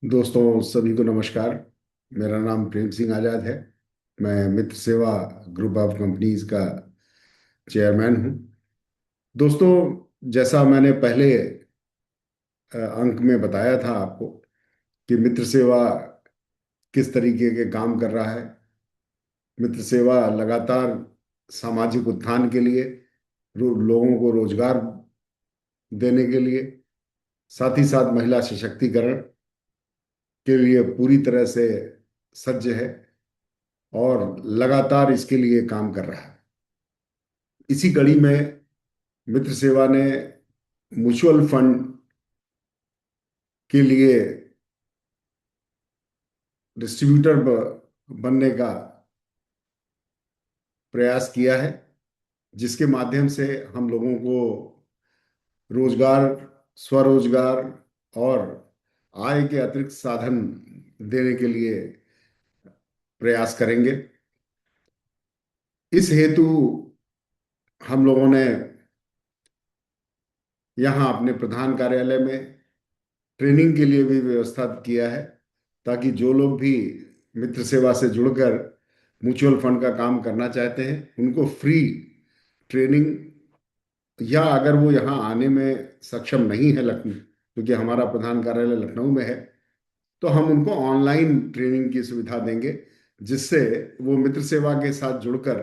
दोस्तों सभी को नमस्कार। मेरा नाम प्रेम सिंह आजाद है। मैं मित्र सेवा ग्रुप ऑफ कंपनीज का चेयरमैन हूँ। दोस्तों, जैसा मैंने पहले अंक में बताया था आपको कि मित्र सेवा किस तरीके के काम कर रहा है। मित्र सेवा लगातार सामाजिक उत्थान के लिए, लोगों को रोजगार देने के लिए, साथ ही साथ महिला सशक्तिकरण के लिए पूरी तरह से सज्ज है और लगातार इसके लिए काम कर रहा है। इसी कड़ी में मित्र सेवा ने म्यूचुअल फंड के लिए डिस्ट्रीब्यूटर बनने का प्रयास किया है, जिसके माध्यम से हम लोगों को रोजगार, स्वरोजगार और आय के अतिरिक्त साधन देने के लिए प्रयास करेंगे। इस हेतु हम लोगों ने यहाँ अपने प्रधान कार्यालय में ट्रेनिंग के लिए भी व्यवस्था किया है, ताकि जो लोग भी मित्र सेवा से जुड़कर म्यूचुअल फंड का काम करना चाहते हैं उनको फ्री ट्रेनिंग, या अगर वो यहाँ आने में सक्षम नहीं है लखनऊ, क्योंकि हमारा प्रधान कार्यालय लखनऊ में है, तो हम उनको ऑनलाइन ट्रेनिंग की सुविधा देंगे, जिससे वो मित्र सेवा के साथ जुड़कर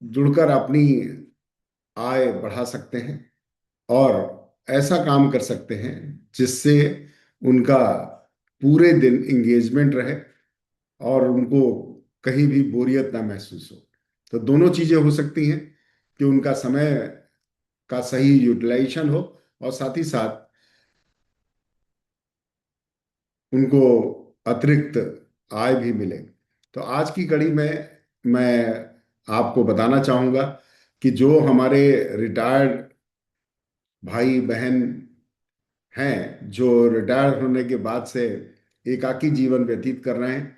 जुड़कर अपनी आय बढ़ा सकते हैं और ऐसा काम कर सकते हैं जिससे उनका पूरे दिन एंगेजमेंट रहे और उनको कहीं भी बोरियत ना महसूस हो। तो दोनों चीजें हो सकती हैं कि उनका समय का सही यूटिलाइजेशन हो और साथ ही साथ उनको अतिरिक्त आय भी मिले। तो आज की कड़ी में मैं आपको बताना चाहूँगा कि जो हमारे रिटायर्ड भाई बहन हैं, जो रिटायर होने के बाद से एकाकी जीवन व्यतीत कर रहे हैं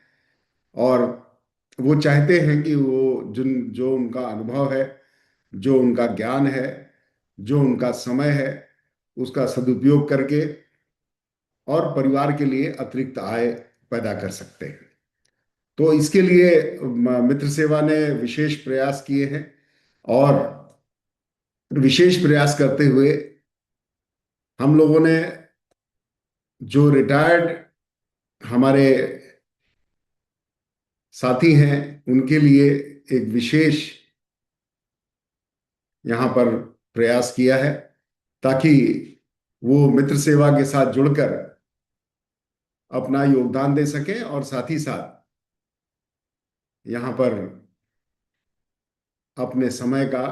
और वो चाहते हैं कि वो जिन जो उनका अनुभव है, जो उनका ज्ञान है, जो उनका समय है, उसका सदुपयोग करके और परिवार के लिए अतिरिक्त आय पैदा कर सकते हैं। तो इसके लिए मित्र सेवा ने विशेष प्रयास किए हैं और विशेष प्रयास करते हुए हम लोगों ने जो रिटायर्ड हमारे साथी हैं उनके लिए एक विशेष यहाँ पर प्रयास किया है, ताकि वो मित्र सेवा के साथ जुड़कर अपना योगदान दे सकें और साथ ही साथ यहाँ पर अपने समय का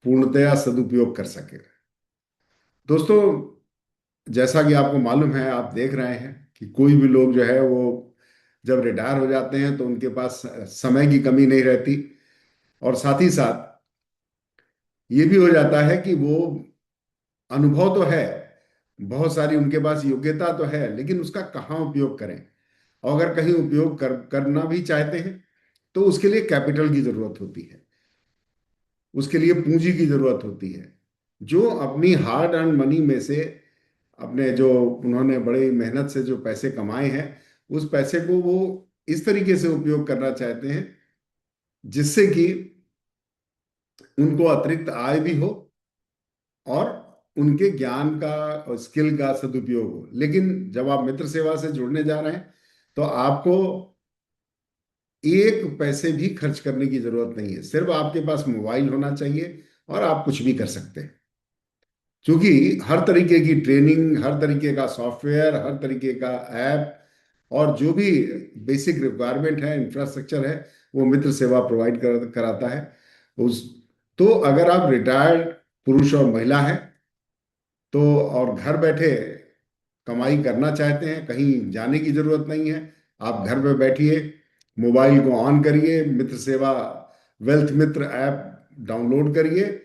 पूर्णतया सदुपयोग कर सके। दोस्तों, जैसा कि आपको मालूम है, आप देख रहे हैं कि कोई भी लोग जो है वो जब रिटायर हो जाते हैं तो उनके पास समय की कमी नहीं रहती और साथ ही साथ ये भी हो जाता है कि वो अनुभव तो है, बहुत सारी उनके पास योग्यता तो है, लेकिन उसका कहाँ उपयोग करें। और अगर कहीं उपयोग करना भी चाहते हैं तो उसके लिए कैपिटल की जरूरत होती है, उसके लिए पूंजी की जरूरत होती है। जो अपनी हार्ड अर्न मनी में से, अपने जो उन्होंने बड़ी मेहनत से जो पैसे कमाए हैं, उस पैसे को वो इस तरीके से उपयोग करना चाहते हैं जिससे कि उनको अतिरिक्त आय भी हो और उनके ज्ञान का और स्किल का सदुपयोग हो। लेकिन जब आप मित्र सेवा से जुड़ने जा रहे हैं तो आपको एक पैसे भी खर्च करने की जरूरत नहीं है, सिर्फ आपके पास मोबाइल होना चाहिए और आप कुछ भी कर सकते हैं। क्योंकि हर तरीके की ट्रेनिंग, हर तरीके का सॉफ्टवेयर, हर तरीके का ऐप और जो भी बेसिक रिक्वायरमेंट है, इंफ्रास्ट्रक्चर है, वो मित्र सेवा प्रोवाइड कराता है। उस तो अगर आप रिटायर्ड पुरुष और महिला हैं तो और घर बैठे कमाई करना चाहते हैं, कहीं जाने की जरूरत नहीं है, आप घर में बैठिए, मोबाइल को ऑन करिए, मित्र सेवा वेल्थ मित्र ऐप डाउनलोड करिए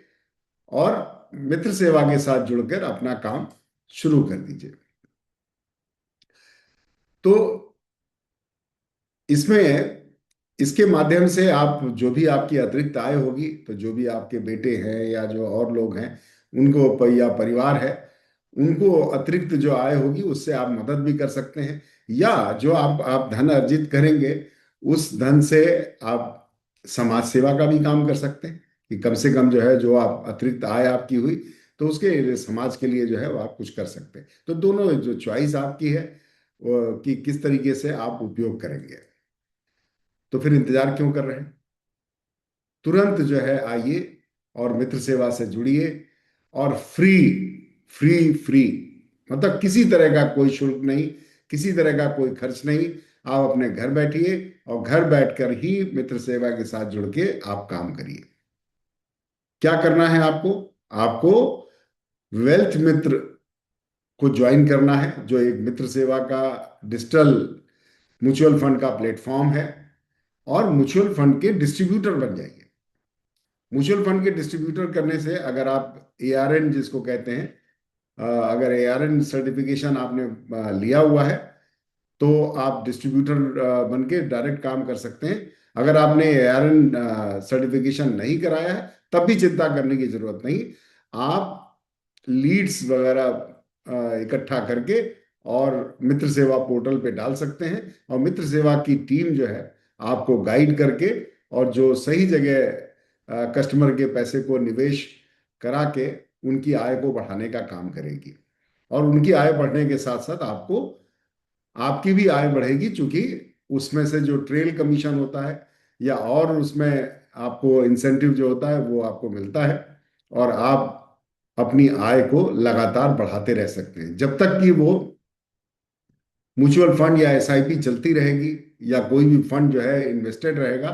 और मित्र सेवा के साथ जुड़कर अपना काम शुरू कर दीजिए। तो इसमें इसके माध्यम से आप जो भी आपकी अतिरिक्त आय होगी, तो जो भी आपके बेटे हैं या जो और लोग हैं उनको या परिवार है, उनको अतिरिक्त जो आय होगी उससे आप मदद भी कर सकते हैं। या जो आप धन अर्जित करेंगे उस धन से आप समाज सेवा का भी काम कर सकते हैं, कि कम से कम जो है जो आप अतिरिक्त आय आपकी हुई तो उसके समाज के लिए जो है वो आप कुछ कर सकते हैं। तो दोनों जो चॉइस आपकी है कि किस तरीके से आप उपयोग करेंगे। तो फिर इंतजार क्यों कर रहे हैं? तुरंत जो है आइए और मित्र सेवा से जुड़िए। और फ्री, फ्री फ्री, मतलब किसी तरह का कोई शुल्क नहीं, किसी तरह का कोई खर्च नहीं। आप अपने घर बैठिए और घर बैठकर ही मित्र सेवा के साथ जुड़ के आप काम करिए। क्या करना है आपको? आपको वेल्थ मित्र को ज्वाइन करना है, जो एक मित्र सेवा का डिजिटल म्यूचुअल फंड का प्लेटफॉर्म है। और म्यूचुअल फंड के डिस्ट्रीब्यूटर बन जाइए। म्यूचुअल फंड के डिस्ट्रीब्यूटर करने से, अगर आप एआरएन जिसको कहते हैं, अगर एआरएन सर्टिफिकेशन आपने लिया हुआ है तो आप डिस्ट्रीब्यूटर बन के डायरेक्ट काम कर सकते हैं। अगर आपने एआरएन सर्टिफिकेशन नहीं कराया है तब भी चिंता करने की जरूरत नहीं। आप लीड्स वगैरह इकट्ठा करके और मित्र सेवा पोर्टल पे डाल सकते हैं, और मित्र सेवा की टीम जो है आपको गाइड करके और जो सही जगह कस्टमर के पैसे को निवेश करा के उनकी आय को बढ़ाने का काम करेगी। और उनकी आय बढ़ने के साथ साथ आपको, आपकी भी आय बढ़ेगी, क्योंकि उसमें से जो ट्रेल कमीशन होता है या और उसमें आपको इंसेंटिव जो होता है वो आपको मिलता है। और आप अपनी आय को लगातार बढ़ाते रह सकते हैं जब तक कि वो म्यूचुअल फंड या एसआईपी चलती रहेगी या कोई भी फंड जो है इन्वेस्टेड रहेगा।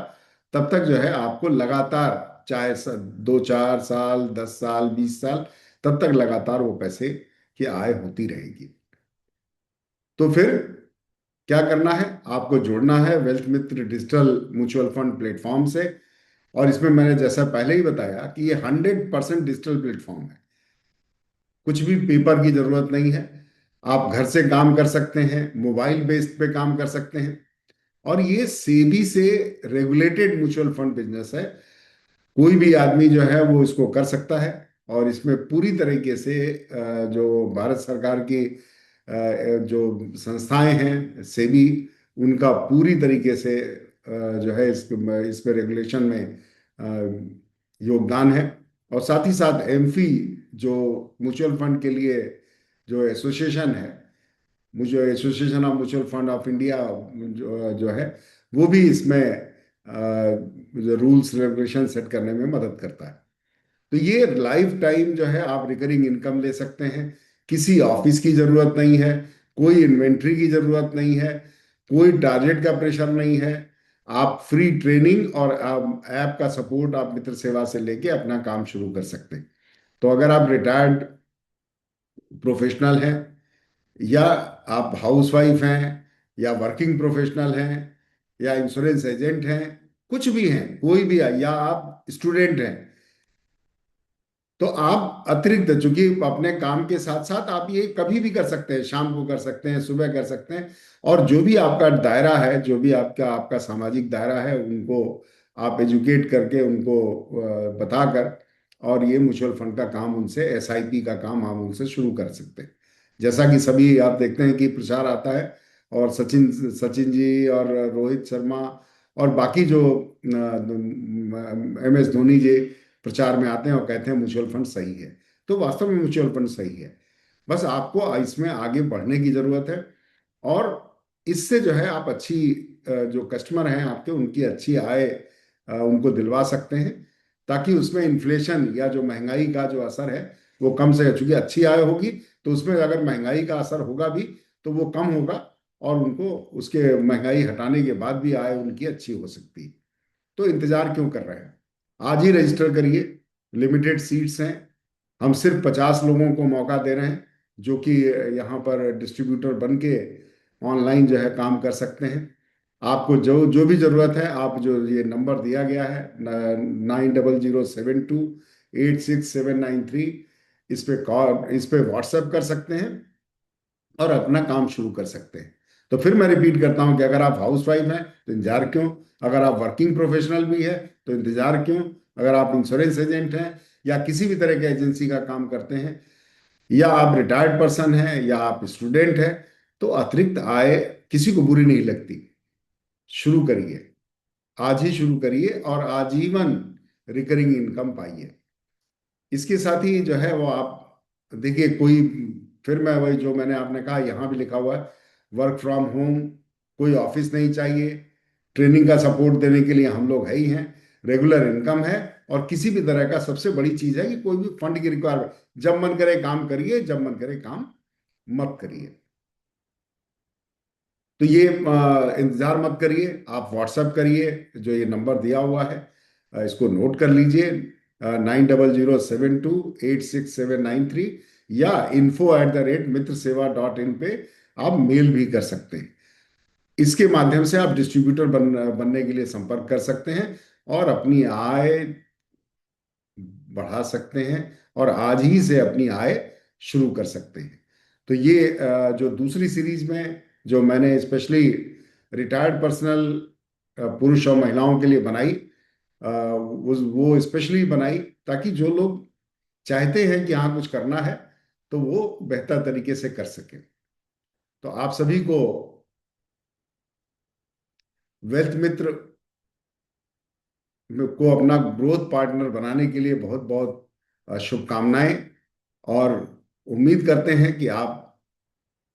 तब तक जो है आपको लगातार, चाहे 2 4 साल, 10 साल, 20 साल, तब तक लगातार वो पैसे की आय होती रहेगी। तो फिर क्या करना है? आपको जुड़ना है वेल्थ मित्र डिजिटल म्यूचुअल फंड प्लेटफॉर्म से। और इसमें मैंने जैसा पहले ही बताया कि ये 100% डिजिटल प्लेटफॉर्म है। कुछ भी पेपर की जरूरत नहीं है। आप घर से काम कर सकते हैं, मोबाइल बेस्ड पे काम कर सकते हैं। और ये सेबी से रेगुलेटेड म्यूचुअल फंड बिजनेस है। कोई भी आदमी जो है वो इसको कर सकता है। और इसमें पूरी तरीके से जो भारत सरकार की जो संस्थाएं हैं सेबी, उनका पूरी तरीके से जो है इसमें रेगुलेशन में योगदान है। और साथ ही साथ एमफी, जो म्यूचुअल फंड के लिए जो एसोसिएशन है, मुझे association of mutual fund of India जो है, वो भी इसमें जो रूल्स रेगुलेशन सेट करने में मदद करता है। तो ये लाइफ टाइम जो है आप रिकरिंग इनकम ले सकते हैं। किसी ऑफिस की जरूरत नहीं है, कोई इन्वेंट्री की जरूरत नहीं है, कोई टारगेट का प्रेशर नहीं है। आप फ्री ट्रेनिंग और ऐप का सपोर्ट आप मित्र सेवा से लेके अपना काम शुरू कर सकते हैं। तो अगर आप रिटायर्ड प्रोफेशनल हैं, या आप हाउसवाइफ हैं, या वर्किंग प्रोफेशनल हैं, या इंश्योरेंस एजेंट हैं, कुछ भी हैं, कोई भी है, या आप स्टूडेंट हैं, तो आप अतिरिक्त, चूंकि अपने काम के साथ साथ आप ये कभी भी कर सकते हैं, शाम को कर सकते हैं, सुबह कर सकते हैं। और जो भी आपका दायरा है, जो भी आपका आपका सामाजिक दायरा है, उनको आप एजुकेट करके उनको बताकर, और ये म्यूचुअल फंड का काम उनसे, एसआईपी का काम हम उनसे शुरू कर सकते हैं। जैसा कि सभी आप देखते हैं कि प्रचार आता है, और सचिन सचिन जी और रोहित शर्मा और बाकी जो एमएस धोनी जी प्रचार में आते हैं और कहते हैं म्यूचुअल फंड सही है। तो वास्तव में म्यूचुअल फंड सही है। बस आपको इसमें आगे बढ़ने की जरूरत है। और इससे जो है आप अच्छी, जो कस्टमर हैं आपके, उनकी अच्छी आय उनको दिलवा सकते हैं, ताकि उसमें इन्फ्लेशन या जो महंगाई का जो असर है वो कम से, चूंकि अच्छी आय होगी तो उसमें अगर महंगाई का असर होगा भी तो वो कम होगा, और उनको उसके महंगाई हटाने के बाद भी आय उनकी अच्छी हो सकती है। तो इंतजार क्यों कर रहे हैं? आज ही रजिस्टर करिए। लिमिटेड सीट्स हैं। हम सिर्फ 50 लोगों को मौका दे रहे हैं, जो कि यहाँ पर डिस्ट्रीब्यूटर बन के ऑनलाइन जो है काम कर सकते हैं। आपको जो जो भी ज़रूरत है, आप जो ये नंबर दिया गया है 9007286793, इस पे कॉल, इस पे व्हाट्सएप कर सकते हैं और अपना काम शुरू कर सकते हैं। तो फिर मैं रिपीट करता हूं कि अगर आप हाउस वाइफ हैं तो इंतजार क्यों? अगर आप वर्किंग प्रोफेशनल भी है तो इंतजार क्यों? अगर आप इंश्योरेंस एजेंट हैं या किसी भी तरह के एजेंसी का काम करते हैं या आप रिटायर्ड पर्सन हैं या आप स्टूडेंट हैं, तो अतिरिक्त आय किसी को बुरी नहीं लगती। शुरू करिए, आज ही शुरू करिए और आजीवन रिकरिंग इनकम पाइए। इसके साथ ही जो है वो आप देखिए, कोई फिर मैं वही जो मैंने आपने कहा, यहाँ भी लिखा हुआ है वर्क फ्रॉम होम, कोई ऑफिस नहीं चाहिए, ट्रेनिंग का सपोर्ट देने के लिए हम लोग है ही हैं, रेगुलर इनकम है, और किसी भी तरह का सबसे बड़ी चीज है कि कोई भी फंड की रिक्वायरमेंट, जब मन करे काम करिए, जब मन करे काम मत करिए। तो ये इंतजार मत करिए, आप व्हाट्सएप करिए, जो ये नंबर दिया हुआ है इसको नोट कर लीजिए, 9007286793, या info@mitrasewa.in पे आप मेल भी कर सकते हैं। इसके माध्यम से आप डिस्ट्रीब्यूटर बनने के लिए संपर्क कर सकते हैं और अपनी आय बढ़ा सकते हैं, और आज ही से अपनी आय शुरू कर सकते हैं। तो ये जो दूसरी सीरीज में जो मैंने स्पेशली रिटायर्ड पर्सनल पुरुष और महिलाओं के लिए बनाई, वो स्पेशली बनाई ताकि जो लोग चाहते हैं कि हाँ कुछ करना है, तो वो बेहतर तरीके से कर सके। तो आप सभी को वेल्थ मित्र को अपना ग्रोथ पार्टनर बनाने के लिए बहुत बहुत शुभकामनाएं, और उम्मीद करते हैं कि आप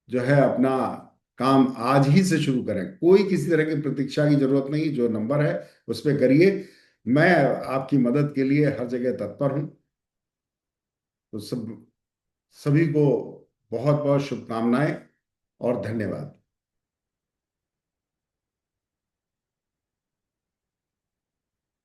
जो है अपना काम आज ही से शुरू करें। कोई किसी तरह की प्रतीक्षा की जरूरत नहीं, जो नंबर है उस पर करिए। मैं आपकी मदद के लिए हर जगह तत्पर हूं। तो सभी को बहुत बहुत शुभकामनाएं और धन्यवाद।